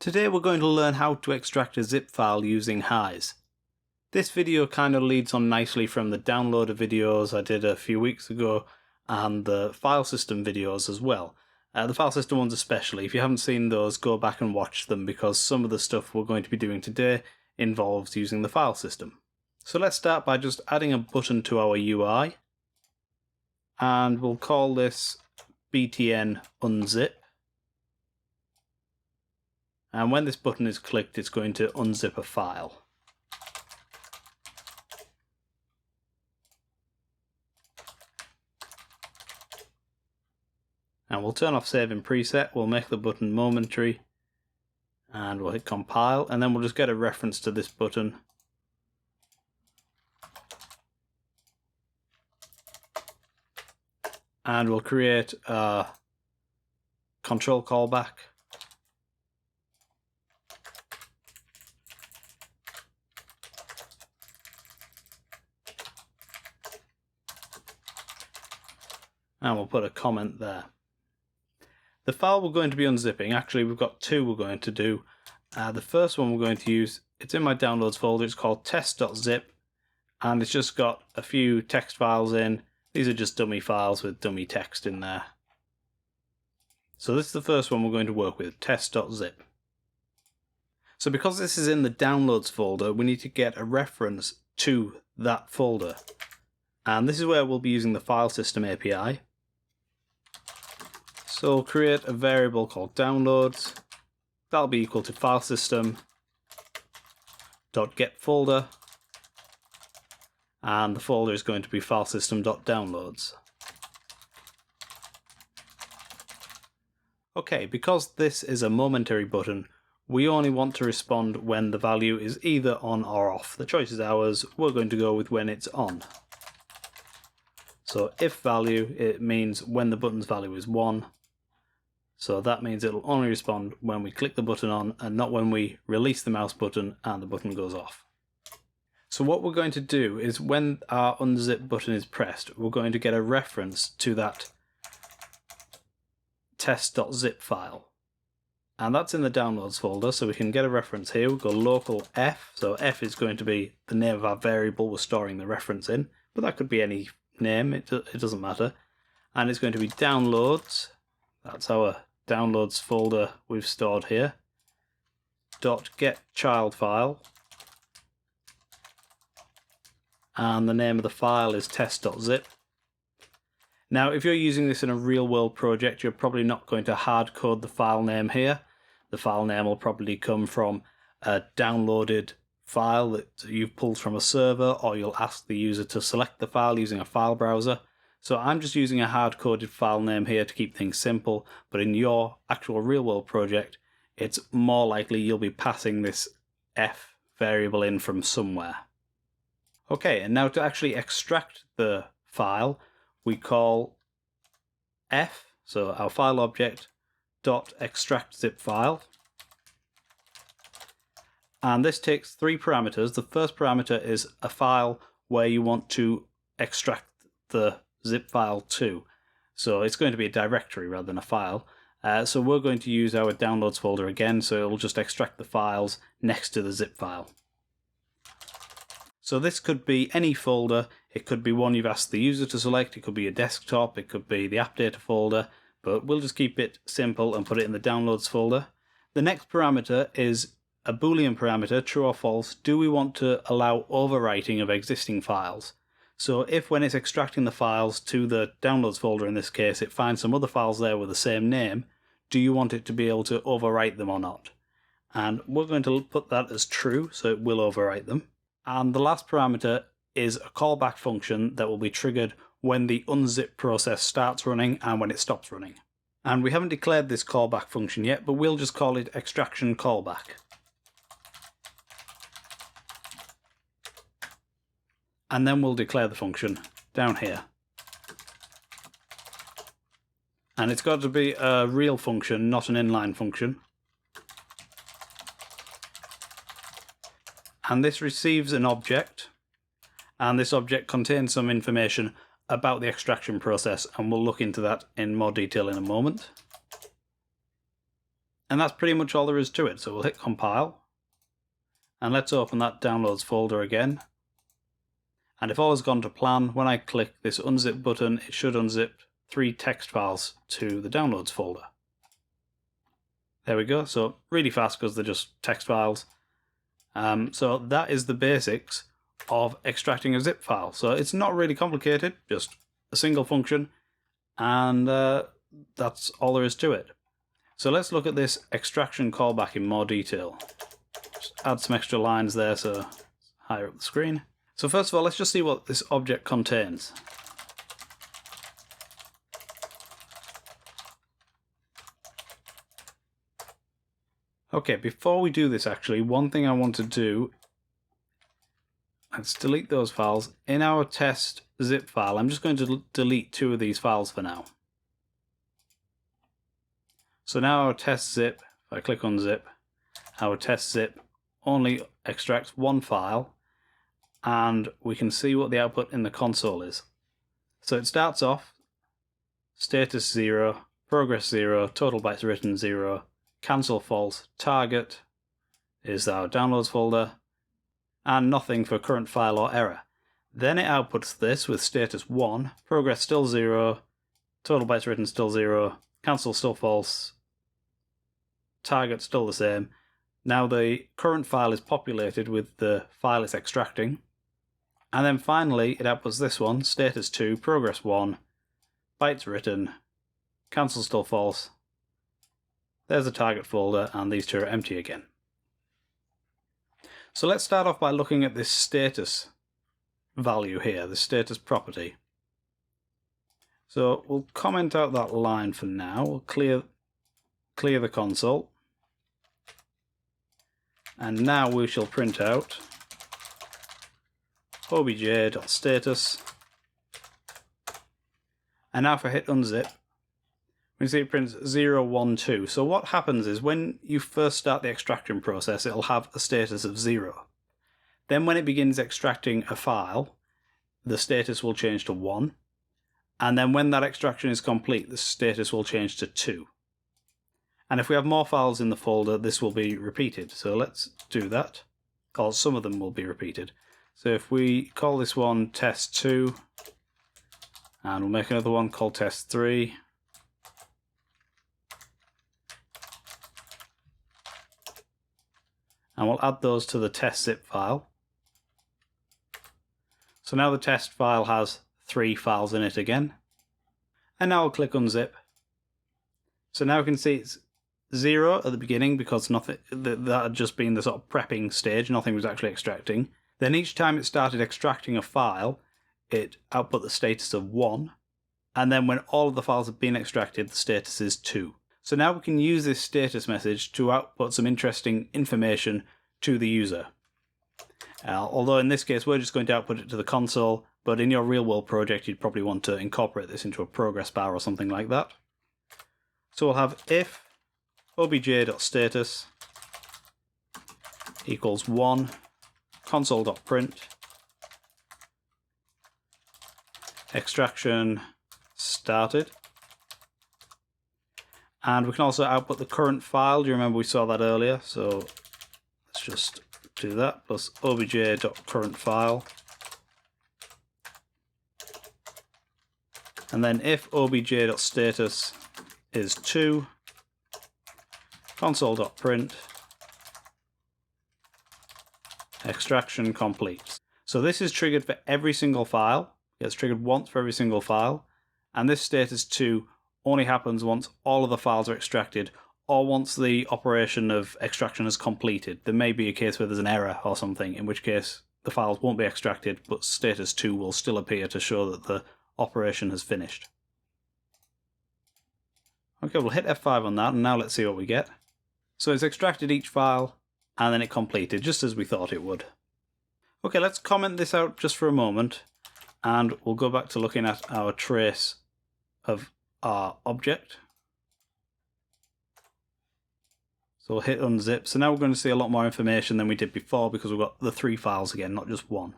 Today we're going to learn how to extract a zip file using HISE. This video kind of leads on nicely from the downloader videos I did a few weeks ago and the file system videos as well. The file system ones especially. If you haven't seen those, go back and watch them because some of the stuff we're going to be doing today involves using the file system. So let's start by just adding a button to our UI, and we'll call this btn unzip. And when this button is clicked, it's going to unzip a file. And we'll turn off save in preset, we'll make the button momentary, and we'll hit compile, and then we'll just get a reference to this button. And we'll create a control callback. And we'll put a comment there. The file we're going to be unzipping, actually we've got two we're going to do. The first one we're going to use, it's in my downloads folder, it's called test.zip, and it's just got a few text files in. These are just dummy files with dummy text in there. So this is the first one we're going to work with, test.zip. So because this is in the downloads folder, we need to get a reference to that folder. And this is where we'll be using the file system API. So we'll create a variable called downloads. That'll be equal to filesystem.getFolder, and the folder is going to be filesystem.downloads. Okay, because this is a momentary button, we only want to respond when the value is either on or off. The choice is ours. We're going to go with when it's on. So if value, it means when the button's value is 1. So that means it'll only respond when we click the button on and not when we release the mouse button and the button goes off. So what we're going to do is when our unzip button is pressed, we're going to get a reference to that test.zip file. And that's in the downloads folder, so we can get a reference here. We'll go local f, so f is going to be the name of our variable we're storing the reference in, but that could be any name, it doesn't matter. And it's going to be downloads, that's our downloads folder we've stored here, .get child file, and the name of the file is test.zip. Now if you're using this in a real world project, you're probably not going to hard code the file name here. The file name will probably come from a downloaded file that you've pulled from a server, or you'll ask the user to select the file using a file browser. So I'm just using a hard-coded file name here to keep things simple, but in your actual real-world project, it's more likely you'll be passing this f variable in from somewhere. Okay, and now to actually extract the file, we call f, so our file object, .extract zip file. And this takes 3 parameters. The first parameter is a file where you want to extract the zip file to. So it's going to be a directory rather than a file. So we're going to use our downloads folder again, so it'll just extract the files next to the zip file. So this could be any folder. It could be one you've asked the user to select, it could be a desktop, it could be the app data folder, but we'll just keep it simple and put it in the downloads folder. The next parameter is a Boolean parameter, true or false. Do we want to allow overwriting of existing files? So if when it's extracting the files to the downloads folder in this case, it finds some other files there with the same name, do you want it to be able to overwrite them or not? And we're going to put that as true, so it will overwrite them. And the last parameter is a callback function that will be triggered when the unzip process starts running and when it stops running. And we haven't declared this callback function yet, but we'll just call it extraction callback. And then we'll declare the function down here. And it's got to be a real function, not an inline function. And this receives an object, and this object contains some information about the extraction process, and we'll look into that in more detail in a moment. And that's pretty much all there is to it. So we'll hit compile. And let's open that downloads folder again. And if all has gone to plan, when I click this unzip button, it should unzip 3 text files to the downloads folder. There we go. So really fast because they're just text files. So that is the basics of extracting a zip file. So it's not really complicated, just a single function. And that's all there is to it. So let's look at this extraction callback in more detail. Just add some extra lines there so it's higher up the screen. So first of all, let's just see what this object contains. Okay, before we do this actually, one thing I want to do, let's delete those files. In our test zip file, I'm just going to delete 2 of these files for now. So now our test zip, if I click on zip, our test zip only extracts 1 file, and we can see what the output in the console is. So it starts off status 0, progress 0, total bytes written 0, cancel false, target is our downloads folder, and nothing for current file or error. Then it outputs this with status 1, progress still 0, total bytes written still 0, cancel still false, target still the same. Now the current file is populated with the file it's extracting. And then finally it outputs this one, status 2, progress 1, bytes written, cancel still false. There's the target folder, and these 2 are empty again. So let's start off by looking at this status value here, the status property. So we'll comment out that line for now. We'll clear the console. And now we shall print out obj.status. And now if I hit unzip, we see it prints 0, 1, 2. So what happens is when you first start the extraction process, it'll have a status of 0. Then when it begins extracting a file, the status will change to 1. And then when that extraction is complete, the status will change to 2. And if we have more files in the folder, this will be repeated. So let's do that. Or some of them will be repeated. So if we call this one test2, and we'll make another one called test3. And we'll add those to the test zip file. So now the test file has 3 files in it again. And now I'll click unzip. So now we can see it's 0 at the beginning because nothing that had just been the sort of prepping stage, nothing was actually extracting. Then each time it started extracting a file, it output the status of 1. And then when all of the files have been extracted, the status is 2. So now we can use this status message to output some interesting information to the user. Although in this case we're just going to output it to the console, but in your real world project you'd probably want to incorporate this into a progress bar or something like that. So we'll have if obj.status equals 1, console.print, extraction started. And we can also output the current file. Do you remember we saw that earlier? So let's just do that, plus obj.currentFile. And then if obj.status is 2, console.print, extraction complete. So this is triggered for every single file. It's triggered once for every single file. And this status 2 only happens once all of the files are extracted, or once the operation of extraction is completed. There may be a case where there's an error or something, in which case the files won't be extracted, but status 2 will still appear to show that the operation has finished. Okay, we'll hit F5 on that, and now let's see what we get. So it's extracted each file, and then it completed, just as we thought it would. Okay, let's comment this out just for a moment, and we'll go back to looking at our trace of our object. So we'll hit unzip. So now we're going to see a lot more information than we did before because we've got the 3 files again, not just 1.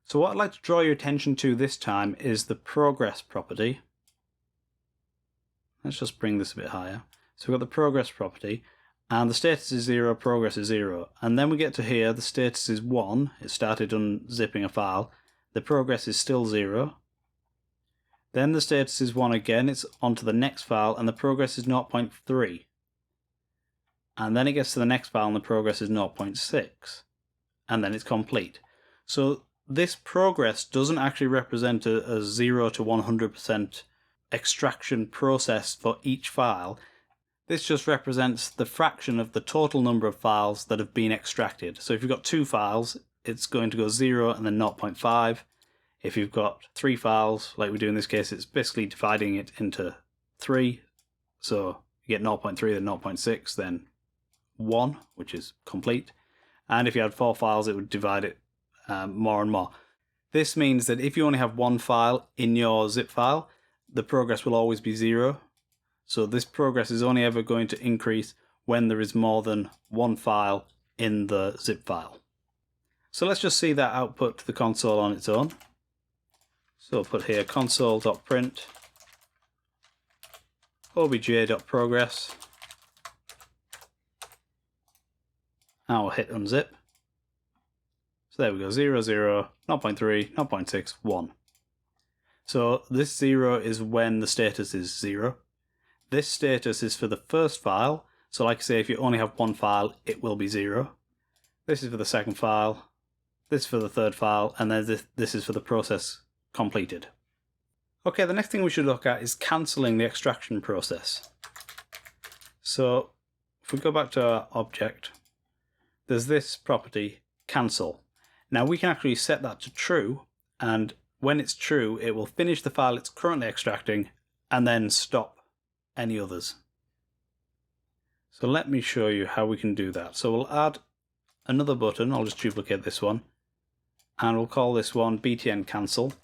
So what I'd like to draw your attention to this time is the progress property. Let's just bring this a bit higher. So we've got the progress property, And the status is 0, progress is 0. And then we get to here, the status is 1, it started unzipping a file. The progress is still 0. Then the status is 1 again, it's on to the next file, and the progress is 0.3. And then it gets to the next file and the progress is 0.6. And then it's complete. So this progress doesn't actually represent a 0 to 100% extraction process for each file. This just represents the fraction of the total number of files that have been extracted. So if you've got 2 files, it's going to go 0 and then 0.5. If you've got 3 files, like we do in this case, it's basically dividing it into 3. So you get 0.3, then 0.6, then 1, which is complete. And if you had 4 files, it would divide it more and more. This means that if you only have 1 file in your zip file, the progress will always be 0. So this progress is only ever going to increase when there is more than 1 file in the zip file. So let's just see that output to the console on its own. So I'll put here console.print obj.progress. Now we'll hit unzip. So there we go, 0, 0, 0.3, 0.6, 1. So this 0 is when the status is 0. This status is for the first file. So like I say, if you only have 1 file, it will be 0. This is for the second file. This is for the third file. And then this is for the process completed. Okay, the next thing we should look at is cancelling the extraction process. So if we go back to our object, there's this property, cancel. Now we can actually set that to true, and when it's true, it will finish the file it's currently extracting and then stop any others. So let me show you how we can do that. So we'll add another button, I'll just duplicate this one, and we'll call this one btn cancel.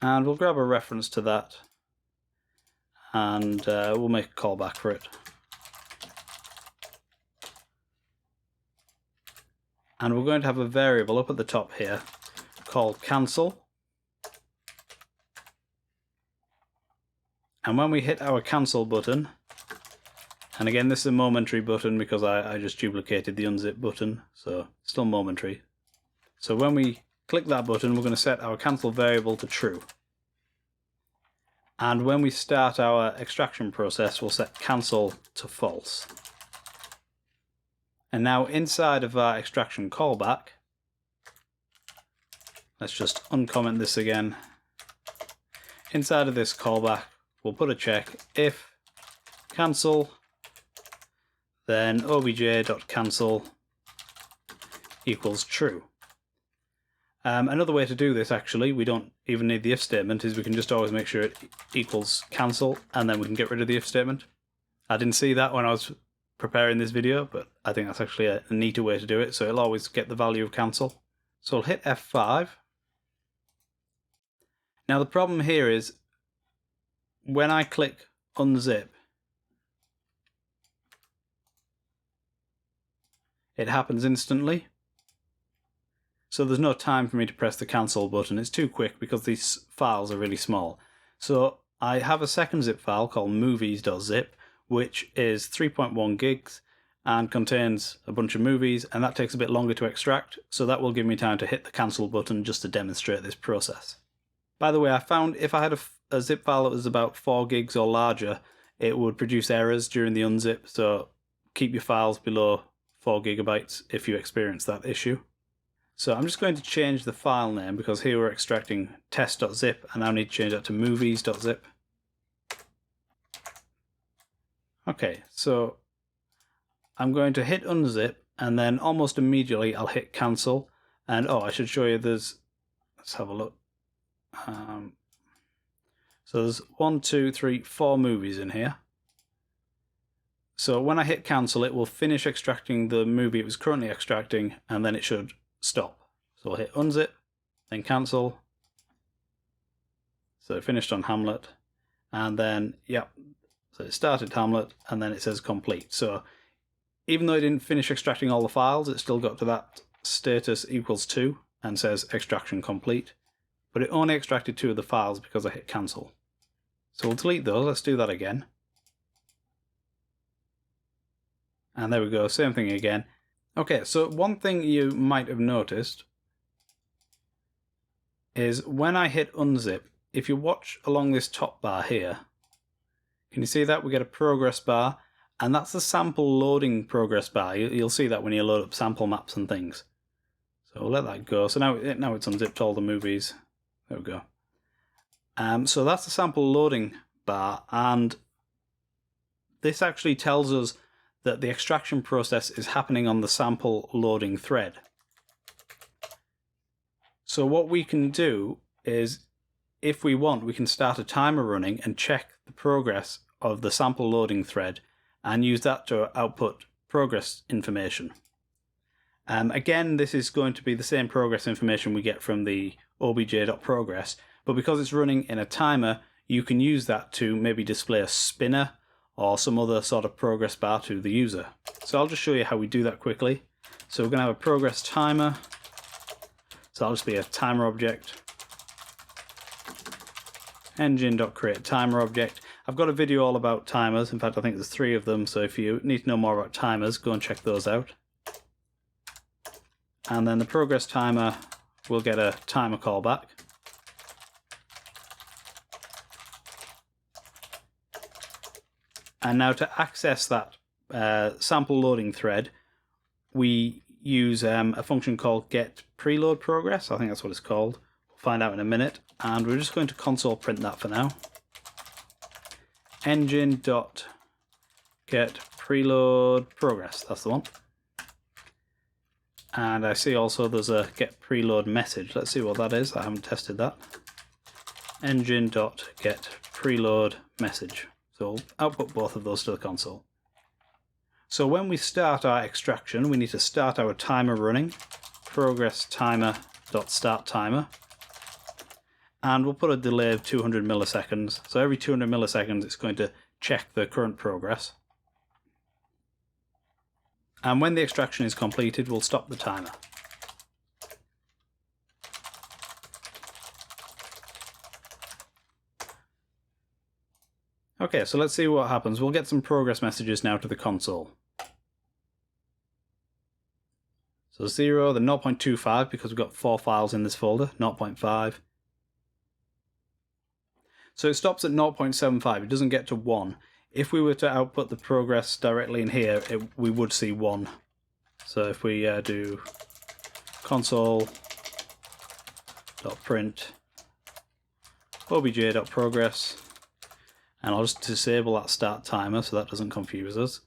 And we'll grab a reference to that, and we'll make a callback for it. And we're going to have a variable up at the top here called cancel. And when we hit our cancel button, and again this is a momentary button because I just duplicated the unzip button, so still momentary. So when we click that button, we're going to set our cancel variable to true. And when we start our extraction process, we'll set cancel to false. And now inside of our extraction callback, let's just uncomment this again. Inside of this callback, we'll put a check. If cancel, then obj.cancel equals true. Another way to do this, actually, we don't even need the if statement, is we can just always make sure it equals cancel, and then we can get rid of the if statement. I didn't see that when I was preparing this video, but I think that's actually a neater way to do it, so it'll always get the value of cancel. So I'll hit F5. Now the problem here is, when I click unzip, it happens instantly. So there's no time for me to press the cancel button. It's too quick because these files are really small. So I have a second zip file called movies.zip, which is 3.1 gigs and contains a bunch of movies, and that takes a bit longer to extract, so that will give me time to hit the cancel button just to demonstrate this process. By the way, I found if I had a zip file that was about 4 gigs or larger, it would produce errors during the unzip, so keep your files below 4 gigabytes if you experience that issue. So I'm just going to change the file name because here we're extracting test.zip, and I need to change that to movies.zip. Okay, so I'm going to hit unzip, and then almost immediately I'll hit cancel. And oh, I should show you let's have a look. So there's 1, 2, 3, 4 movies in here. So when I hit cancel, it will finish extracting the movie it was currently extracting, and then it should stop. So I'll hit unzip, then cancel. So it finished on Hamlet, and then, yep, so it started Hamlet, and then it says complete. So even though it didn't finish extracting all the files, it still got to that status equals 2. and says extraction complete, but it only extracted 2 of the files because I hit cancel. So we'll delete those. Let's do that again. And there we go, same thing again. Okay, so one thing you might have noticed is when I hit unzip, if you watch along this top bar here, can you see that? We get a progress bar, and that's the sample loading progress bar. You'll see that when you load up sample maps and things. So we'll let that go. So now it's unzipped all the movies. There we go. So that's the sample loading bar, and this actually tells us that the extraction process is happening on the sample loading thread. So what we can do is, if we want, we can start a timer running and check the progress of the sample loading thread and use that to output progress information. Again, this is going to be the same progress information we get from the obj.progress, but because it's running in a timer, you can use that to maybe display a spinner or some other sort of progress bar to the user. So I'll just show you how we do that quickly. So we're going to have a progress timer. So that'll just be a timer object. Engine.createTimer object. I've got a video all about timers. In fact, I think there's 3 of them. So if you need to know more about timers, go and check those out. And then the progress timer will get a timer callback. And now to access that sample loading thread, we use a function called getPreloadProgress. I think that's what it's called. We'll find out in a minute. And we're just going to console print that for now. Engine.getPreloadProgress. That's the one. And I see also there's a getPreloadMessage. Let's see what that is. I haven't tested that. Engine.getPreloadMessage. So we'll output both of those to the console. So when we start our extraction, we need to start our timer running. Progress timer.startTimer. And we'll put a delay of 200 milliseconds. So every 200 milliseconds it's going to check the current progress. And when the extraction is completed, we'll stop the timer. Okay, so let's see what happens. We'll get some progress messages now to the console. So 0, then 0.25 because we've got 4 files in this folder, 0.5. So it stops at 0.75, it doesn't get to 1. If we were to output the progress directly in here, we would see 1. So if we do console.print obj.progress, and I'll just disable that start timer so that doesn't confuse us.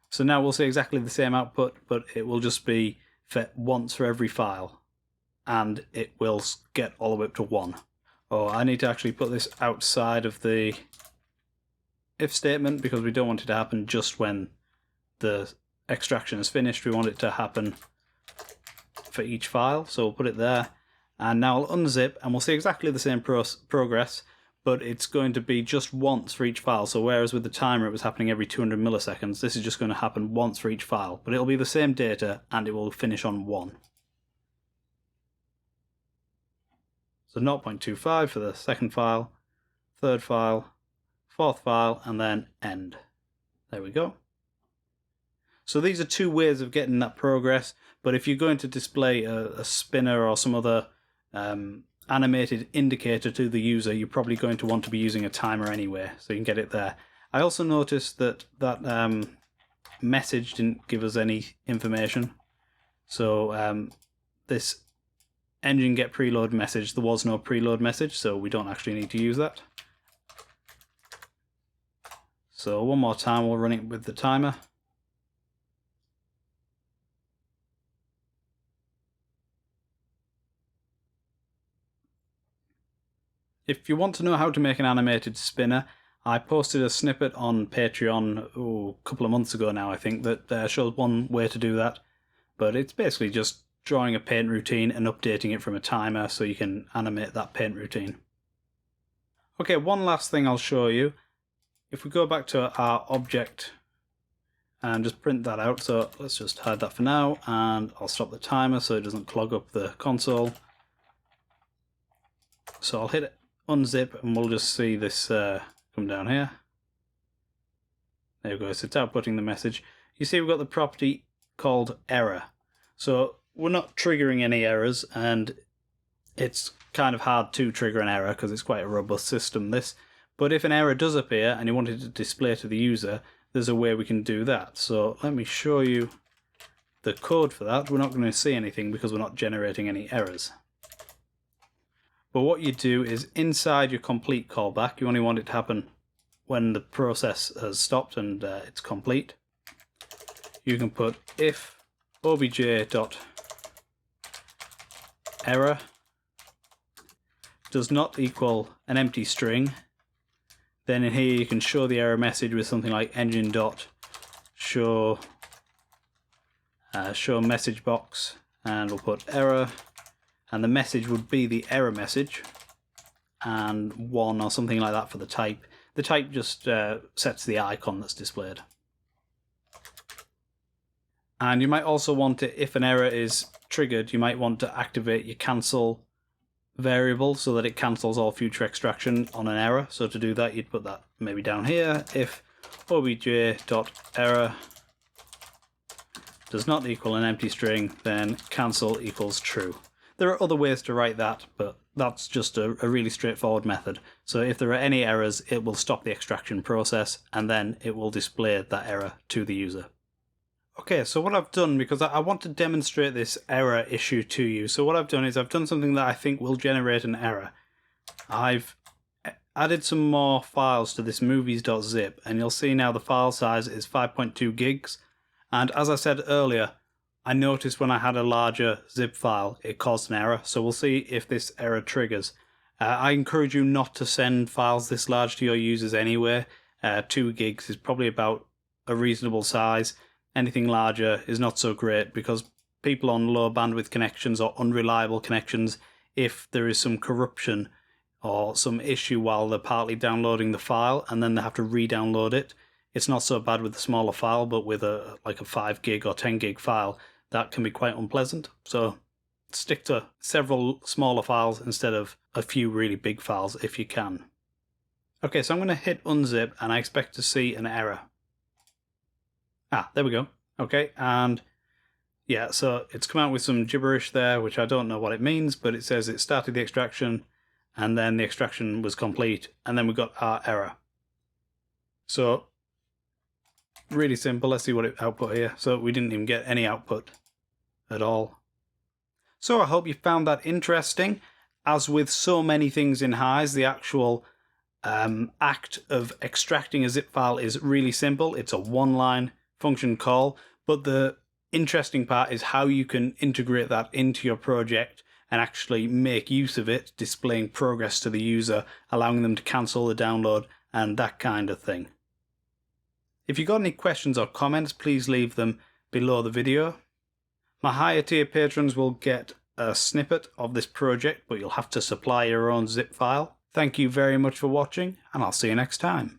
So now we'll see exactly the same output, but it will just be for once for every file, and it will get all the way up to 1. Oh, I need to actually put this outside of the if statement because we don't want it to happen just when the extraction is finished. We want it to happen for each file, so we'll put it there. And now I'll unzip and we'll see exactly the same progress, but it's going to be just once for each file. So whereas with the timer it was happening every 200 milliseconds, this is just going to happen once for each file, but it'll be the same data and it will finish on 1. So 0.25 for the second file, third file, fourth file, and then end. There we go. So these are 2 ways of getting that progress, but if you're going to display a spinner or some other animated indicator to the user, you're probably going to want to be using a timer anyway, so you can get it there. I also noticed that message didn't give us any information. So this engine get preload message, there was no preload message, so we don't actually need to use that. So one more time we'll run it with the timer. If you want to know how to make an animated spinner, I posted a snippet on Patreon a couple of months ago now, I think, that shows one way to do that. But it's basically just drawing a paint routine and updating it from a timer so you can animate that paint routine. Okay, one last thing I'll show you. If we go back to our object and just print that out. So let's just hide that for now, and I'll stop the timer so it doesn't clog up the console. So I'll hit unzip and we'll just see this come down here. There we go, so it's outputting the message. You see we've got the property called error. So we're not triggering any errors, and it's kind of hard to trigger an error because it's quite a robust system, this. But if an error does appear and you want it to display to the user, there's a way we can do that. So let me show you the code for that. We're not going to see anything because we're not generating any errors. But what you do is inside your complete callback, you only want it to happen when the process has stopped and it's complete. You can put if obj.error does not equal an empty string. Then in here you can show the error message with something like engine.show show message box, and we'll put error, and the message would be the error message, and 1 or something like that for the type. The type just sets the icon that's displayed. And you might also want to, if an error is triggered, you might want to activate your cancel variable so that it cancels all future extraction on an error. So to do that, you'd put that maybe down here. If obj.error does not equal an empty string, then cancel equals true. There are other ways to write that, but that's just a really straightforward method. So if there are any errors, it will stop the extraction process, and then it will display that error to the user. Okay, so what I've done, because I want to demonstrate this error issue to you, so what I've done is I've done something that I think will generate an error. I've added some more files to this movies.zip, and you'll see now the file size is 5.2 gigs. And as I said earlier, I noticed when I had a larger zip file, it caused an error, so we'll see if this error triggers. I encourage you not to send files this large to your users anyway. 2 gigs is probably about a reasonable size. Anything larger is not so great because people on low bandwidth connections or unreliable connections, if there is some corruption or some issue while they're partly downloading the file and then they have to re-download it, it's not so bad with a smaller file, but with like a 5 gig or 10 gig file, that can be quite unpleasant. So stick to several smaller files instead of a few really big files if you can. Okay, so I'm going to hit unzip and I expect to see an error. Ah, there we go. Okay, and yeah, so it's come out with some gibberish there, which I don't know what it means, but it says it started the extraction, and then the extraction was complete, and then we got our error. So, really simple. Let's see what it output here. So we didn't even get any output at all. So I hope you found that interesting. As with so many things in HISE, the actual act of extracting a zip file is really simple. It's a one-line function call, but the interesting part is how you can integrate that into your project and actually make use of it, displaying progress to the user, allowing them to cancel the download and that kind of thing. If you've got any questions or comments, please leave them below the video. My higher tier patrons will get a snippet of this project, but you'll have to supply your own zip file. Thank you very much for watching, and I'll see you next time.